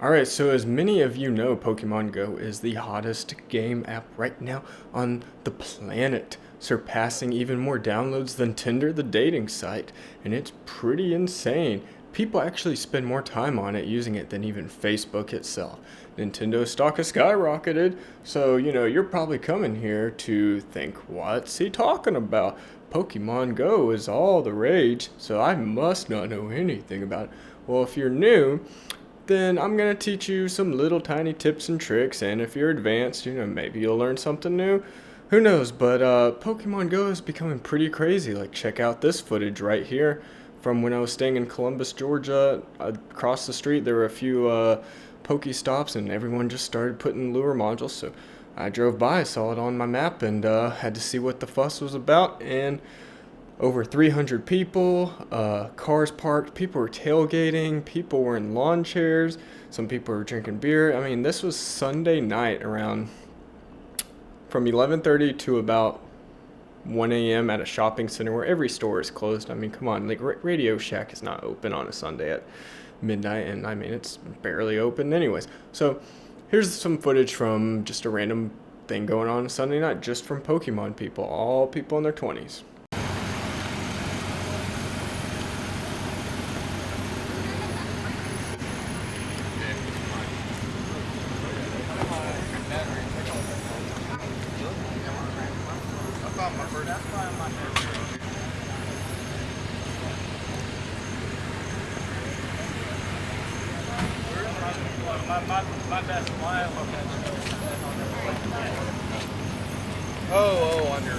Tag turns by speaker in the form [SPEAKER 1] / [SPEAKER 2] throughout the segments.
[SPEAKER 1] Alright, so as many of you know, Pokemon Go is the hottest game app right now on the planet, surpassing even more downloads than Tinder, the dating site, and it's pretty insane. People actually spend more time on it using it than even Facebook itself. Nintendo stock has skyrocketed, so you're probably coming here to think, what's he talking about? Pokemon Go is all the rage, so I must not know anything about it. Well, if you're new, then I'm going to teach you some little tiny tips and tricks, and if you're advanced, maybe you'll learn something new. Who knows, but Pokemon Go is becoming pretty crazy. Like, check out this footage right here from when I was staying in Columbus, Georgia. Across the street, there were a few Pokestops, and everyone just started putting lure modules, so I drove by, saw it on my map, and had to see what the fuss was about, and over 300 people, cars parked, people were tailgating, people were in lawn chairs, some people were drinking beer. I mean, this was Sunday night around from 11:30 to about 1 a.m. at a shopping center where every store is closed. I mean, come on, like Radio Shack is not open on a Sunday at midnight, and I mean, it's barely open anyways. So here's some footage from just a random thing going on Sunday night, just from Pokemon people, all people in their 20s.
[SPEAKER 2] My best smile. Under.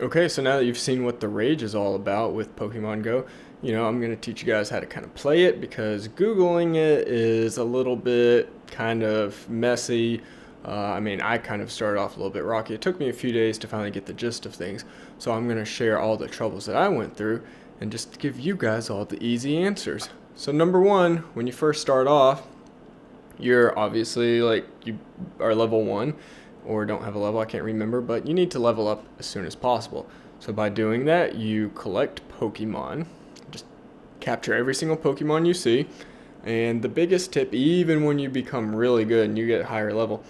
[SPEAKER 1] Okay, so now that you've seen what the rage is all about with Pokemon Go, I'm going to teach you guys how to kind of play it, because Googling it is a little bit kind of messy. I mean, I kind of started off a little bit rocky. It took me a few days to finally get the gist of things, so I'm going to share all the troubles that I went through and just give you guys all the easy answers. So number one, when you first start off, you're obviously you are level 1 or don't have a level, I can't remember, but you need to level up as soon as possible. So by doing that, you collect Pokemon, just capture every single Pokemon you see, and the biggest tip, even when you become really good and you get higher level,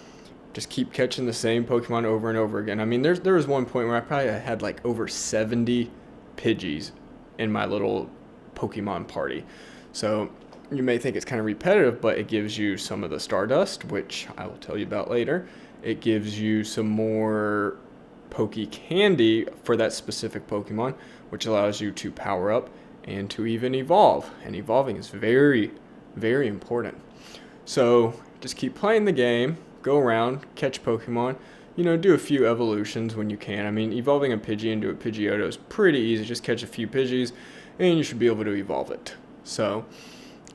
[SPEAKER 1] just keep catching the same Pokemon over and over again. I mean, there was one point where I probably had like over 70 Pidgeys in my little Pokemon party. So you may think it's kind of repetitive, but it gives you some of the Stardust, which I will tell you about later. It gives you some more Poke Candy for that specific Pokemon, which allows you to power up and to even evolve. And evolving is very, very important. So just keep playing the game, go around, catch Pokemon, do a few evolutions when you can. I mean, evolving a Pidgey into a Pidgeotto is pretty easy. Just catch a few Pidgeys and you should be able to evolve it. So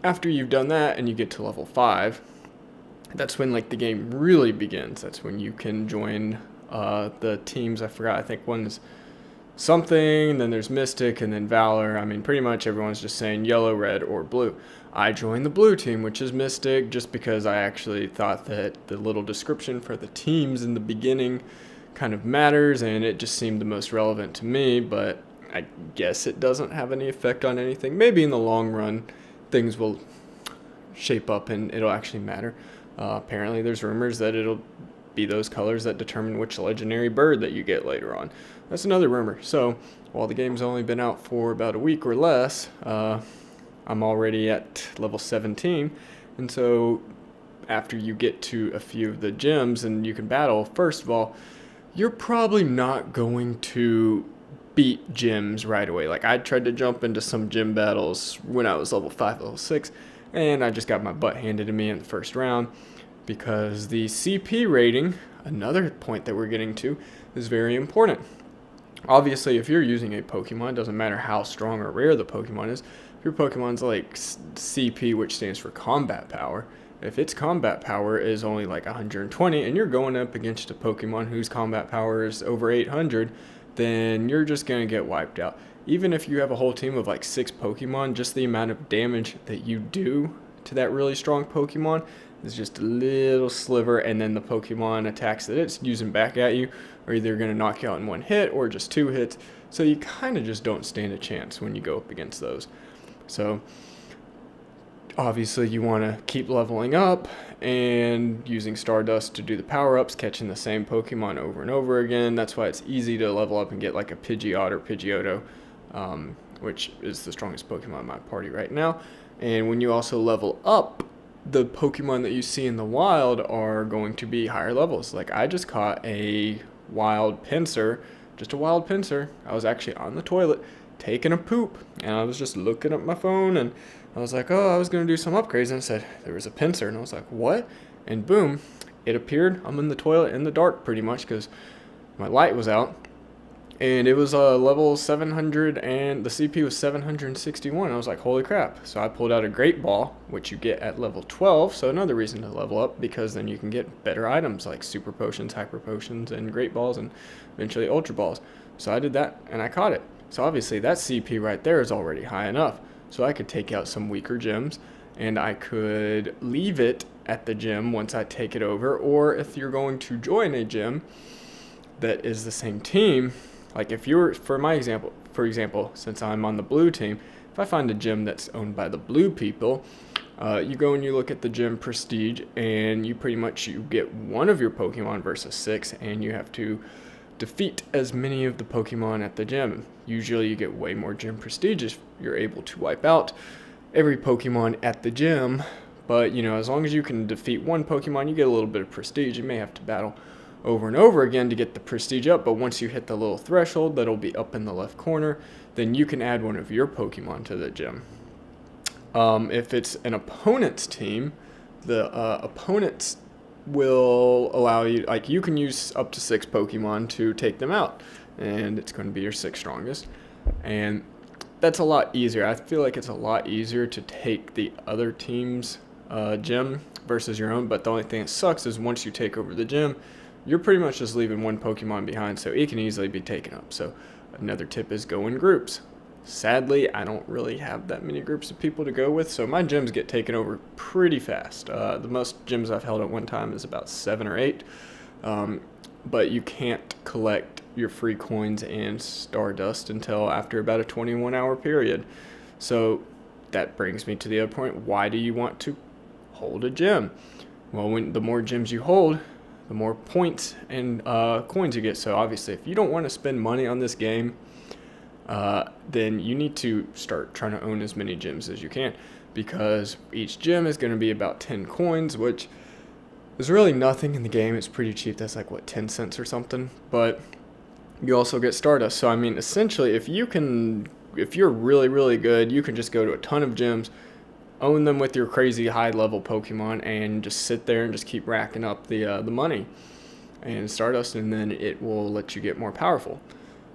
[SPEAKER 1] after you've done that and you get to level 5, that's when the game really begins. That's when you can join the teams. I forgot, I think one's something, then there's Mystic, and then Valor. I mean, pretty much everyone's just saying yellow, red, or blue. I joined the blue team, which is Mystic, just because I actually thought that the little description for the teams in the beginning kind of matters, and it just seemed the most relevant to me, but I guess it doesn't have any effect on anything. Maybe in the long run, things will shape up and it'll actually matter. Apparently, there's rumors that it'll be those colors that determine which legendary bird that you get later on. That's another rumor. So while the game's only been out for about a week or less, I'm already at level 17. And so after you get to a few of the gyms and you can battle, first of all, you're probably not going to beat gyms right away. Like, I tried to jump into some gym battles when I was level 5, level 6, and I just got my butt handed to me in the first round, because the CP rating, another point that we're getting to, is very important. Obviously, if you're using a Pokemon, it doesn't matter how strong or rare the Pokemon is. If your Pokemon's like CP, which stands for combat power, if its combat power is only like 120 and you're going up against a Pokemon whose combat power is over 800, then you're just going to get wiped out. Even if you have a whole team of like 6 Pokemon, just the amount of damage that you do to that really strong Pokemon is just a little sliver, and then the Pokemon attacks that it's using back at you are either going to knock you out in one hit or just 2 hits. So you kind of just don't stand a chance when you go up against those. So obviously you want to keep leveling up and using Stardust to do the power-ups, catching the same Pokemon over and over again. That's why it's easy to level up and get like a Pidgeot or Pidgeotto, which is the strongest Pokemon in my party right now. And when you also level up, the Pokemon that you see in the wild are going to be higher levels. Like I just caught a wild Pinsir, just a wild Pinsir. I was actually on the toilet taking a poop, and I was just looking at my phone, and I was like, oh, I was going to do some upgrades, and it said there was a Pinsir, and I was like, what? And boom, it appeared. I'm in the toilet in the dark pretty much because my light was out, and it was level 700, and the CP was 761. I was like, holy crap. So I pulled out a Great Ball, which you get at level 12, so another reason to level up, because then you can get better items like Super Potions, Hyper Potions, and Great Balls, and eventually Ultra Balls. So I did that, and I caught it. So obviously that CP right there is already high enough. So I could take out some weaker gyms, and I could leave it at the gym once I take it over. Or if you're going to join a gym that is the same team, like if you're, for example, since I'm on the blue team, if I find a gym that's owned by the blue people, you go and you look at the gym prestige, and you get one of your Pokemon versus 6, and you have to defeat as many of the Pokemon at the gym. Usually you get way more gym prestige if you're able to wipe out every Pokemon at the gym, but as long as you can defeat one Pokemon, you get a little bit of prestige. You may have to battle over and over again to get the prestige up, but once you hit the little threshold that'll be up in the left corner, then you can add one of your Pokemon to the gym. If it's an opponent's team, the opponents will allow you, like you can use up to 6 Pokemon to take them out, and it's going to be your 6 strongest, and that's a lot easier. I feel like it's a lot easier to take the other team's gym versus your own, but the only thing that sucks is once you take over the gym, you're pretty much just leaving one Pokemon behind, so it can easily be taken up. So another tip is go in groups. Sadly, I don't really have that many groups of people to go with, so my gyms get taken over pretty fast. The most gyms I've held at one time is about 7 or 8, but you can't collect your free coins and Stardust until after about a 21-hour period. So that brings me to the other point. Why do you want to hold a gym? Well, the more gyms you hold, the more points and coins you get. So obviously, if you don't want to spend money on this game, then you need to start trying to own as many gyms as you can, because each gym is going to be about 10 coins, which is really nothing in the game. It's pretty cheap. That's like, 10 cents or something. But you also get Stardust. So, I mean, essentially, if you're really, really good, you can just go to a ton of gyms, own them with your crazy high-level Pokemon, and just sit there and just keep racking up the money and Stardust, and then it will let you get more powerful.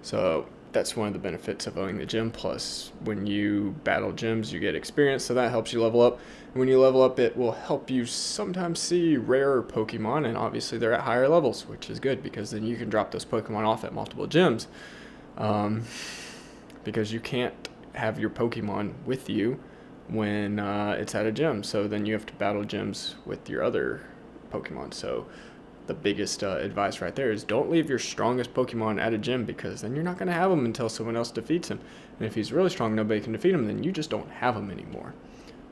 [SPEAKER 1] So that's one of the benefits of owning the gym. Plus, when you battle gyms, you get experience, so that helps you level up. And when you level up, it will help you sometimes see rarer Pokemon, and obviously they're at higher levels, which is good, because then you can drop those Pokemon off at multiple gyms. Because you can't have your Pokemon with you when it's at a gym, so then you have to battle gyms with your other Pokemon. So the biggest advice right there is don't leave your strongest Pokemon at a gym, because then you're not going to have him until someone else defeats him. And if he's really strong, nobody can defeat him, then you just don't have him anymore.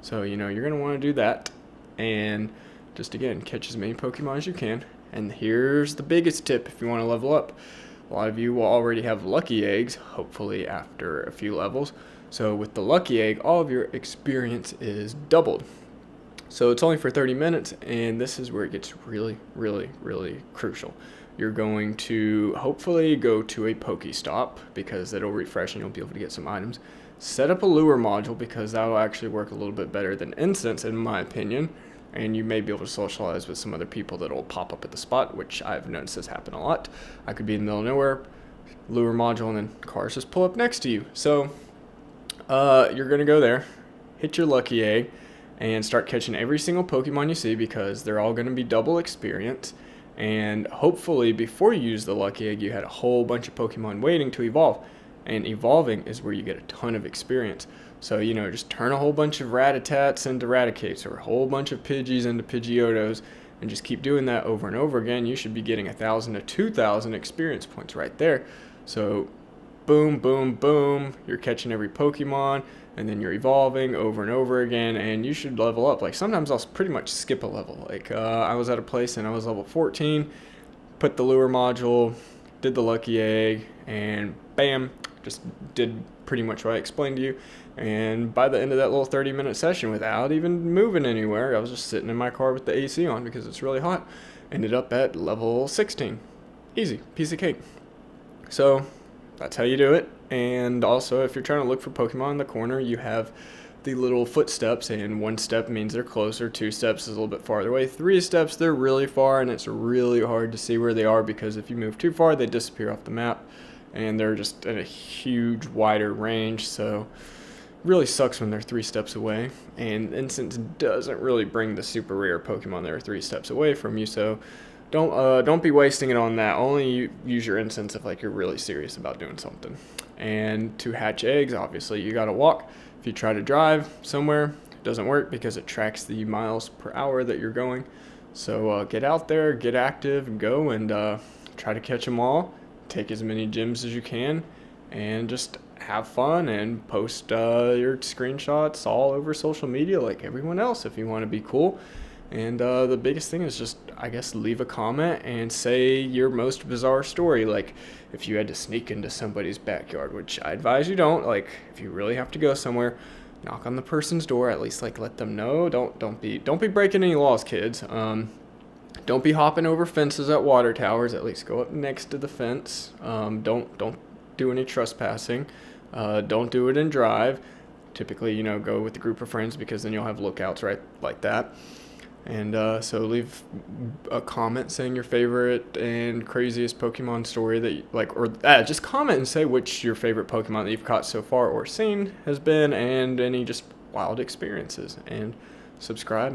[SPEAKER 1] So, you're going to want to do that, and just, again, catch as many Pokemon as you can. And here's the biggest tip if you want to level up. A lot of you will already have Lucky Eggs, hopefully after a few levels. So with the Lucky Egg, all of your experience is doubled. So it's only for 30 minutes, and this is where it gets really, really, really crucial. You're going to hopefully go to a Pokestop, because it'll refresh and you'll be able to get some items. Set up a lure module, because that will actually work a little bit better than incense, in my opinion. And you may be able to socialize with some other people that will pop up at the spot, which I've noticed has happened a lot. I could be in the middle of nowhere, lure module, and then cars just pull up next to you. So you're going to go there, hit your Lucky Egg, and start catching every single Pokemon you see, because they're all going to be double experience. And hopefully before you use the Lucky Egg, you had a whole bunch of Pokemon waiting to evolve. And evolving is where you get a ton of experience. So, just turn a whole bunch of Ratatats into Raticates, or a whole bunch of Pidgeys into Pidgeottos, and just keep doing that over and over again. You should be getting 1,000 to 2,000 experience points right there. So boom, boom, boom, you're catching every Pokemon, and then you're evolving over and over again, and you should level up. Like sometimes I'll pretty much skip a level. Like I was at a place and I was level 14, put the lure module, did the lucky egg, and bam, just did pretty much what I explained to you. And by the end of that little 30-minute session, without even moving anywhere, I was just sitting in my car with the AC on because it's really hot, ended up at level 16. Easy, piece of cake. So that's how you do it. And also, if you're trying to look for Pokemon in the corner, you have the little footsteps, and 1 step means they're closer, 2 steps is a little bit farther away, 3 steps they're really far, and it's really hard to see where they are because if you move too far, they disappear off the map, and they're just at a huge wider range. So really sucks when they're 3 steps away, and Incense doesn't really bring the super rare Pokemon that are 3 steps away from you. So don't be wasting it on that. Only use your Incense if like you're really serious about doing something. And to hatch eggs, obviously you gotta walk. If you try to drive somewhere, it doesn't work because it tracks the miles per hour that you're going. So get out there, get active, and go and try to catch them all. Take as many gyms as you can, and just have fun and post your screenshots all over social media like everyone else if you want to be cool. And the biggest thing is just, I guess, leave a comment and say your most bizarre story. Like if you had to sneak into somebody's backyard, which I advise you don't. Like if you really have to go somewhere, knock on the person's door. At least like let them know. Don't be breaking any laws, kids. Don't be hopping over fences at water towers. At least go up next to the fence. Don't do any trespassing. Don't do it and drive. Typically, go with a group of friends because then you'll have lookouts right like that. And so leave a comment saying your favorite and craziest Pokemon story that you like, or just comment and say which your favorite Pokemon that you've caught so far or seen has been, and any just wild experiences. And subscribe.